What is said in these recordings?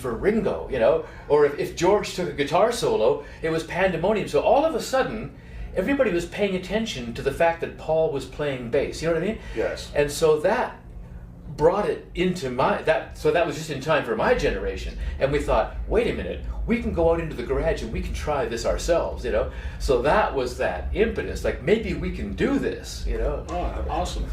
for Ringo, or if George took a guitar solo, it was pandemonium. So all of a sudden, everybody was paying attention to the fact that Paul was playing bass. You know what I mean? Yes. And so that brought it into so that was just in time for my generation. And we thought, wait a minute, we can go out into the garage and we can try this ourselves, So that was that impetus, like maybe we can do this, Oh, awesome.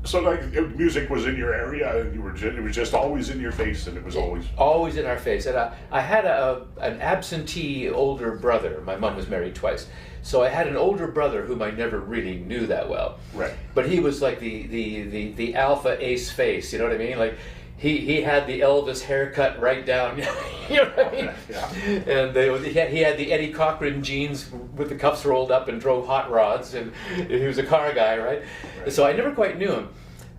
So like music was in your area, and it was just always in your face, and it was always in our face. And I had an absentee older brother. My mom was married twice, so I had an older brother whom I never really knew that well. Right. But he was like the alpha ace face. You know what I mean? Like he had the Elvis haircut right down. You know what I mean? Yeah. And he had the Eddie Cochran jeans with the cuffs rolled up and drove hot rods, and he was a car guy, right? So I never quite knew him.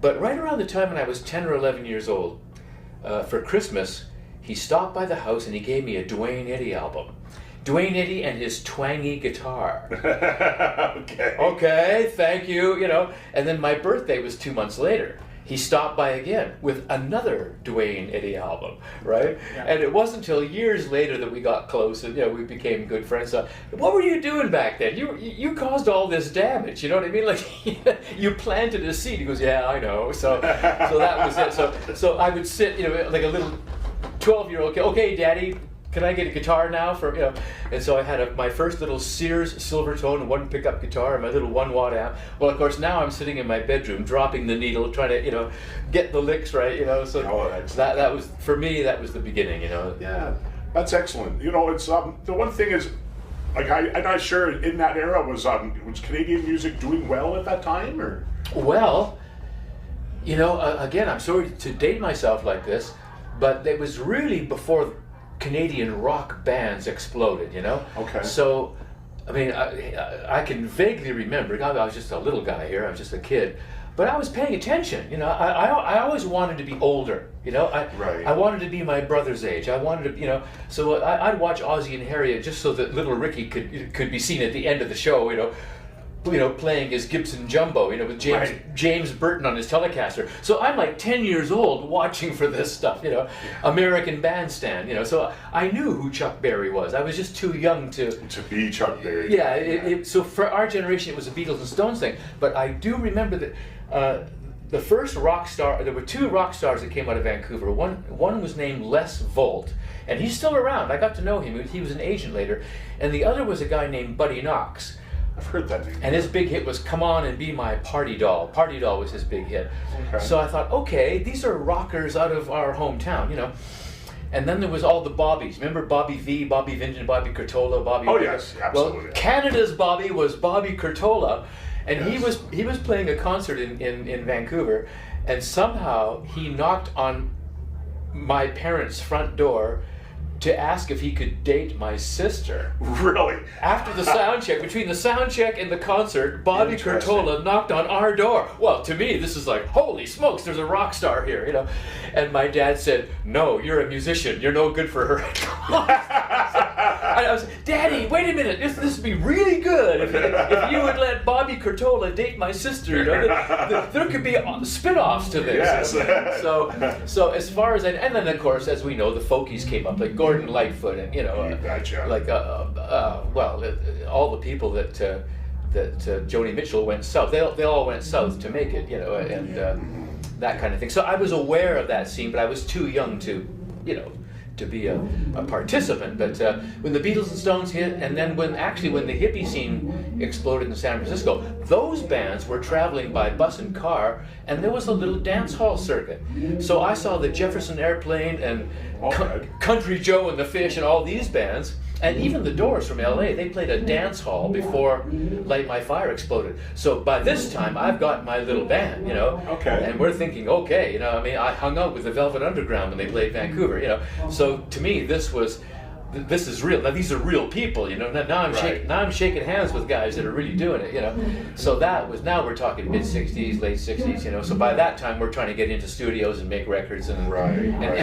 But right around the time when I was 10 or 11 years old, for Christmas, he stopped by the house and he gave me a Duane Eddy album. Duane Eddy and his twangy guitar. Okay, thank you, And then my birthday was 2 months later. He stopped by again with another Duane Eddy album, right? Yeah. And it wasn't until years later that we got close and we became good friends. So, what were you doing back then? You caused all this damage, you know what I mean? Like you planted a seed. He goes, yeah, I know. So that was it. So I would sit, like a little 12-year-old. Okay, Daddy, can I get a guitar now And so I had my first little Sears Silvertone 1 pickup guitar and my little 1-watt amp. Well, of course, now I'm sitting in my bedroom dropping the needle, trying to get the licks right. So that was, for me, that was the beginning. Yeah, that's excellent. It's the one thing is, like I'm not sure in that era was Canadian music doing well at that time, or? Well, again, I'm sorry to date myself like this, but it was really before Canadian rock bands exploded, Okay. So, I mean, I can vaguely remember. I was just a little guy here. I was just a kid, but I was paying attention. I always wanted to be older. I wanted to be my brother's age. I wanted to, So I'd watch Ozzie and Harriet just so that little Ricky could be seen at the end of the show. Playing his Gibson Jumbo, with James Burton on his Telecaster. So I'm like 10 years old watching for this stuff, American Bandstand, So I knew who Chuck Berry was. I was just too young to be Chuck Berry. Yeah, so for our generation, it was a Beatles and Stones thing. But I do remember that the first rock star, there were 2 rock stars that came out of Vancouver. One was named Les Volt, and he's still around. I got to know him. He was an agent later. And the other was a guy named Buddy Knox. I've heard that name. And his big hit was Come On and Be My Party Doll. Party Doll was his big hit. Okay. So I thought, okay, these are rockers out of our hometown, And then there was all the Bobbies. Remember Bobby V, Bobby Vinton, Bobby Curtola, Bobby... Oh, yes, absolutely. Well, Canada's Bobby was Bobby Curtola, and he was playing a concert in Vancouver, and somehow he knocked on my parents' front door to ask if he could date my sister. Really? After the sound check, between the sound check and the concert, Bobby Curtola knocked on our door. Well, to me, this is like, holy smokes, there's a rock star here, And my dad said, no, you're a musician. You're no good for her. I was, Daddy, wait a minute. This would be really good if you would let Bobby Curtola date my sister. There could be spin-offs to this. Yes. So as far as and then of course, as we know, the folkies came up, like Gordon Lightfoot, and gotcha. like all the people that Joni Mitchell went south. They all went south to make it, and that kind of thing. So I was aware of that scene, but I was too young to be a participant. But when the Beatles and Stones hit, and then when the hippie scene exploded in San Francisco, those bands were traveling by bus and car, and there was a little dance hall circuit. So I saw the Jefferson Airplane and Country Joe and the Fish and all these bands, and even the Doors from LA, they played a dance hall before Light My Fire exploded. So by this time, I've got my little band, Okay. And we're thinking, okay, I hung out with the Velvet Underground when they played Vancouver, So to me, this is real. Now these are real people, Now I'm shaking hands with guys that are really doing it, So now we're talking mid '60s, late '60s, So by that time we're trying to get into studios and make records, and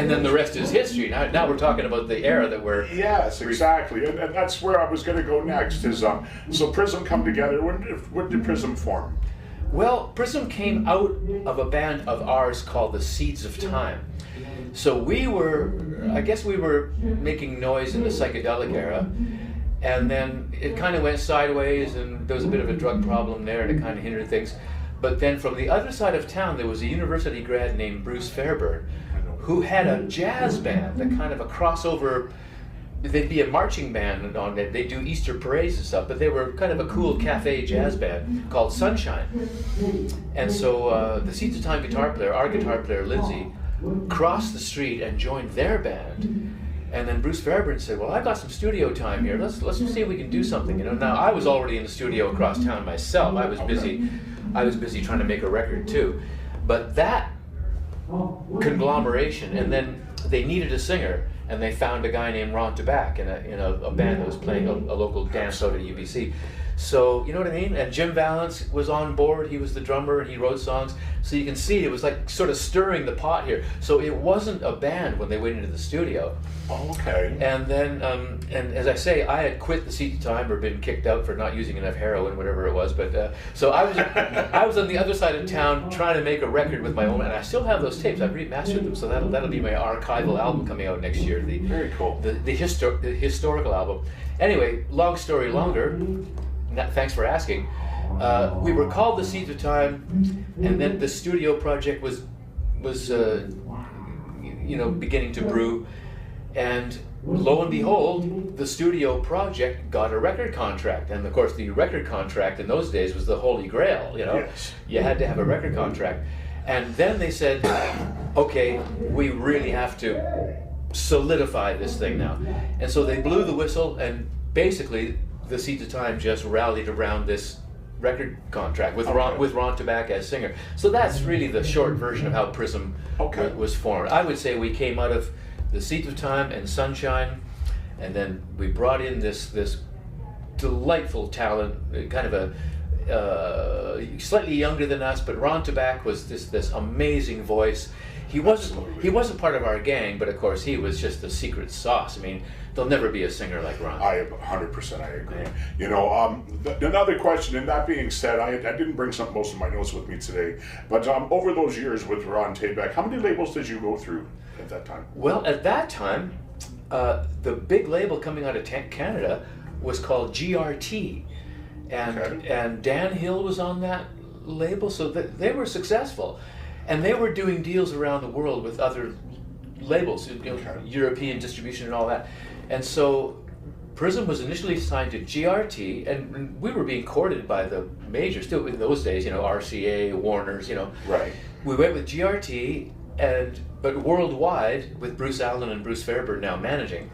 then the rest is history. Now we're talking about the era that we're. Yes, exactly, and that's where I was going to go next. Is so Prism come together. When did Prism form? Well, Prism came out of a band of ours called the Seeds of Time. So we were I guess we were making noise in the psychedelic era, and then it kind of went sideways, and there was a bit of a drug problem there, and it kind of hindered things. But then from the other side of town, there was a university grad named Bruce Fairburn, who had a jazz band, a kind of a crossover. They'd be a marching band on it. They do Easter parades and stuff, but they were kind of a cool cafe jazz band called Sunshine. And so the Seeds of Time guitar player, our guitar player Lindsay, crossed the street and joined their band. And then Bruce Fairburn said, "Well, I got some studio time here. Let's see if we can do something." You know, now I was already in the studio across town myself. I was busy trying to make a record too. But that conglomeration, and then they needed a singer. And they found a guy named Ron Tabak in a band that was playing a local dance out at UBC. So, you know what I mean? And Jim Valance was on board. He was the drummer, and he wrote songs. So you can see it was like sort of stirring the pot here. So it wasn't a band when they went into the studio. Oh, okay. And then, and as I say, I had quit the Seeds of Time or been kicked out for not using enough heroin, whatever it was. But so I was on the other side of town trying to make a record with my own, and I still have those tapes. I've remastered them, so that'll be my archival album coming out next year. Very cool. The historical album. Anyway, long story longer. Thanks for asking. We were called the Seeds of Time, and then the studio project was beginning to brew, and lo and behold, the studio project got a record contract. And of course, the record contract in those days was the holy grail. You know, yes. You had to have a record contract. And then they said, "Okay, we really have to solidify this thing now." And so they blew the whistle, and basically the Seeds of Time just rallied around this record contract with Ron Tabak as singer. So that's really the short version of how Prism was formed. I would say we came out of the Seeds of Time and Sunshine, and then we brought in this delightful talent, kind of a slightly younger than us, but Ron Tabak was this amazing voice. He wasn't part of our gang, but of course he was just the secret sauce. I mean, there'll never be a singer like Ron. 100% I agree. Yeah. You know, another question, and that being said, I didn't bring most of my notes with me today, but over those years with Ron Tabak, how many labels did you go through at that time? Well, at that time, the big label coming out of Canada was called GRT, and Dan Hill was on that label, so they were successful. And they were doing deals around the world with other labels, European distribution and all that. And so Prism was initially signed to GRT, and we were being courted by the majors still in those days, RCA, Warner's, Right. We went with GRT, but worldwide, with Bruce Allen and Bruce Fairburn now managing,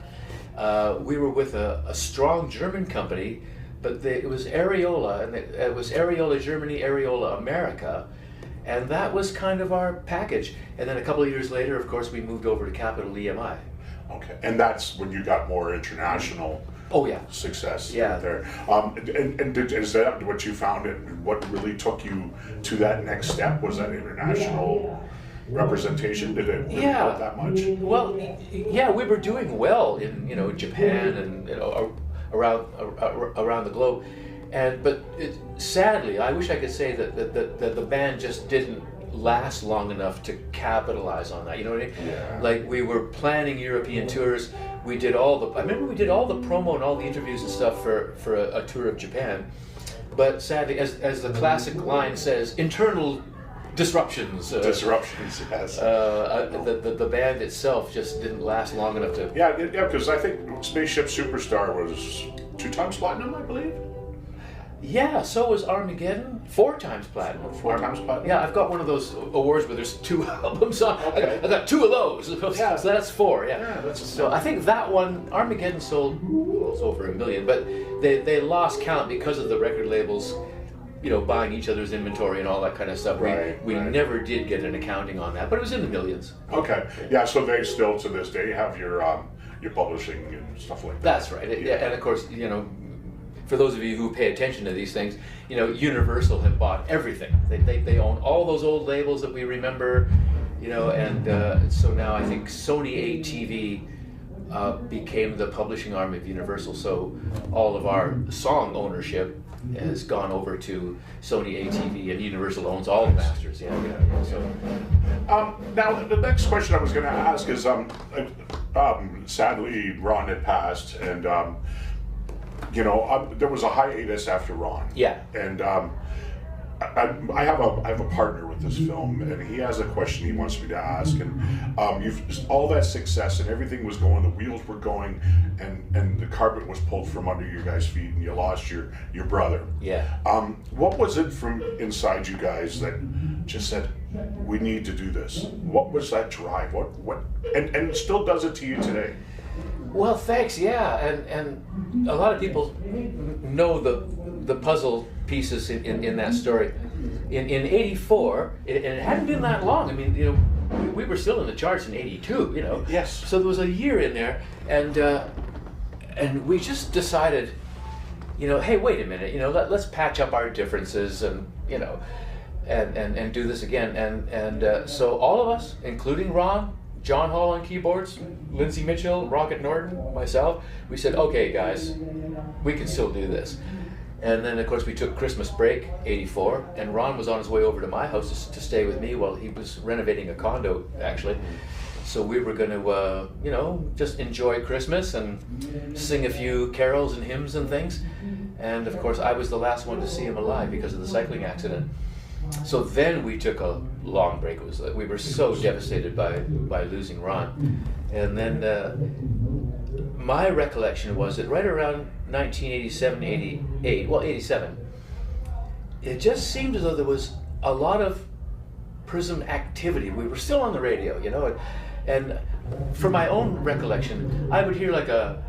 we were with a strong German company, but it was Areola, and it was Areola Germany, Areola America. And that was kind of our package. And then a couple of years later, of course, we moved over to Capital EMI. Okay, and that's when you got more international success there. And is that what you found, and what really took you to that next step? Was that international representation? Did it really help that much? Well, yeah, we were doing well in Japan and around the globe. But sadly, I wish I could say that the band just didn't last long enough to capitalize on that. You know what I mean? Yeah. Like, we were planning European tours. I remember we did all the promo and all the interviews and stuff for a tour of Japan. But sadly, as the classic line says, internal disruptions. Disruptions, yes. The band itself just didn't last long enough to. Yeah, because I think Spaceship Superstar was 2 times platinum, I believe. Yeah, so was Armageddon, 4 times platinum. 4 times platinum? Yeah, I've got one of those awards where there's 2 albums on. Okay. I got 2 of those. Yeah. So that's 4, Yeah, so I think that one, Armageddon sold over 1 million, but they lost count because of the record labels, buying each other's inventory and all that kind of stuff. We never did get an accounting on that, but it was in the millions. Okay. Yeah, so they still, to this day, have your publishing and stuff like that. That's right. Yeah, and of course, for those of you who pay attention to these things, Universal had bought everything. They own all those old labels that we remember, and so now I think Sony ATV became the publishing arm of Universal. So all of our song ownership has gone over to Sony ATV, and Universal owns all the masters. So. Now, the next question I was going to ask is, sadly, Ron had passed, and there was a hiatus after Ron. Yeah. And I have a partner with this film, and he has a question he wants me to ask. And you've all that success and everything was going, the wheels were going, and the carpet was pulled from under your guys' feet, and you lost your brother. Yeah. What was it from inside you guys that just said, we need to do this? What was that drive? What and it still does it to you today? Well, thanks. Yeah, and a lot of people know the puzzle pieces in that story. In '84, and it hadn't been that long. I mean, we were still in the charts in '82. Yes. So there was a year in there, and we just decided, hey, wait a minute. Let's patch up our differences, and and do this again. And so all of us, including Ron, John Hall on keyboards, Lindsay Mitchell, Rocket Norton, myself, we said, okay, guys, we can still do this. And then, of course, we took Christmas break, '84, and Ron was on his way over to my house to stay with me while he was renovating a condo, actually. So we were going to, just enjoy Christmas and sing a few carols and hymns and things. And, of course, I was the last one to see him alive because of the cycling accident. So then we took a long break. It was we were so devastated by losing Ron. And then my recollection was that right around 1987, 88, well, 87, it just seemed as though there was a lot of Prism activity. We were still on the radio, and from my own recollection, I would hear like a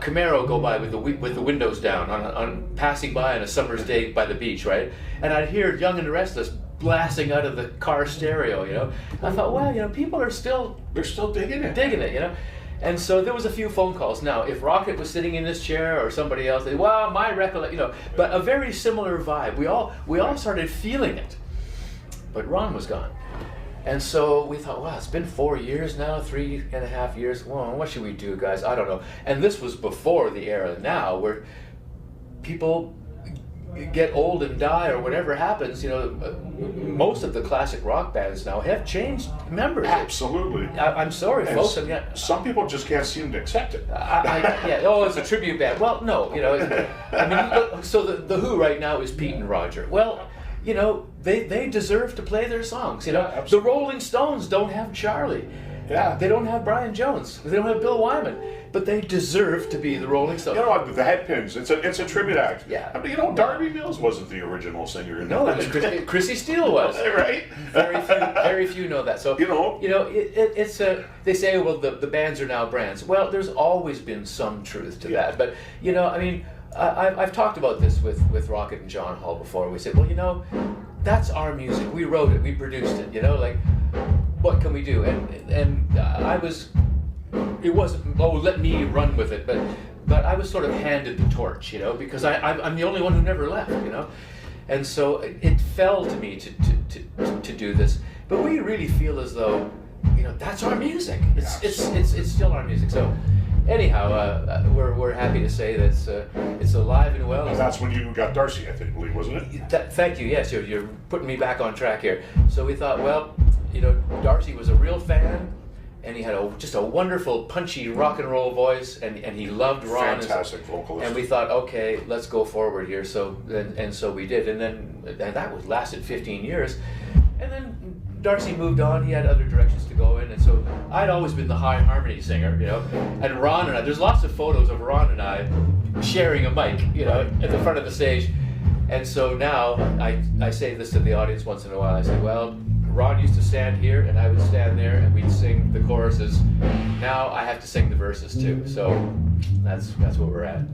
Camaro go by with the windows down on passing by on a summer's day by the beach, right? And I'd hear Young and the Restless blasting out of the car stereo, I thought, well, people are they're still digging it, And so there was a few phone calls. Now, if Rocket was sitting in this chair or somebody else, well, my recollection, but a very similar vibe. We all started feeling it. But Ron was gone. And so we thought, wow, it's been 4 years now, 3.5 years. Well, what should we do, guys? I don't know. And this was before the era now where people get old and die or whatever happens. Most of the classic rock bands now have changed members. Absolutely. I'm sorry, and folks. Some people just can't seem to accept it. It's a tribute band. Well, no, look, so the Who right now is Pete and Roger. Well, they deserve to play their songs. The Rolling Stones don't have Charlie. Yeah. They don't have Brian Jones. They don't have Bill Wyman. But they deserve to be the Rolling Stones. The Headpins. It's a tribute act. Yeah. Darby Mills wasn't the original singer. No, it was Chrissy Steele was. Right. Very few know that. So it's they say, well, the bands are now brands. Well, there's always been some truth to that. But I've talked about this with Rocket and John Hall before. We said, well, that's our music. We wrote it. We produced it. What can we do? And I was. It wasn't, let me run with it, but I was sort of handed the torch, because I'm the only one who never left, and so it fell to me to do this. But we really feel as though, that's our music. It's still our music. So anyhow, we're happy to say that it's alive and well. And that's when you got Darcy, I believe, wasn't it? Thank you. Yes, you're putting me back on track here. So we thought, well, Darcy was a real fan. And he had just a wonderful, punchy rock and roll voice, and he loved Ron. Fantastic vocalist. And we thought, okay, let's go forward here. So so we did, and that lasted 15 years. And then Darcy moved on. He had other directions to go in, and so I'd always been the high harmony singer, And Ron and I, there's lots of photos of Ron and I sharing a mic, at the front of the stage. And so now I say this to the audience once in a while. I say, well, Ron used to stand here, and I would stand there, and we'd sing the choruses. Now I have to sing the verses too. So that's where we're at.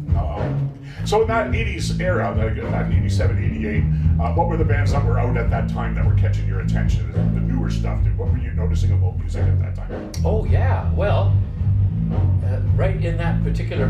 So in that 80s era, that 87, 88, what were the bands that were out at that time that were catching your attention? The newer stuff. What were you noticing about music at that time? Oh yeah, well, right in that particular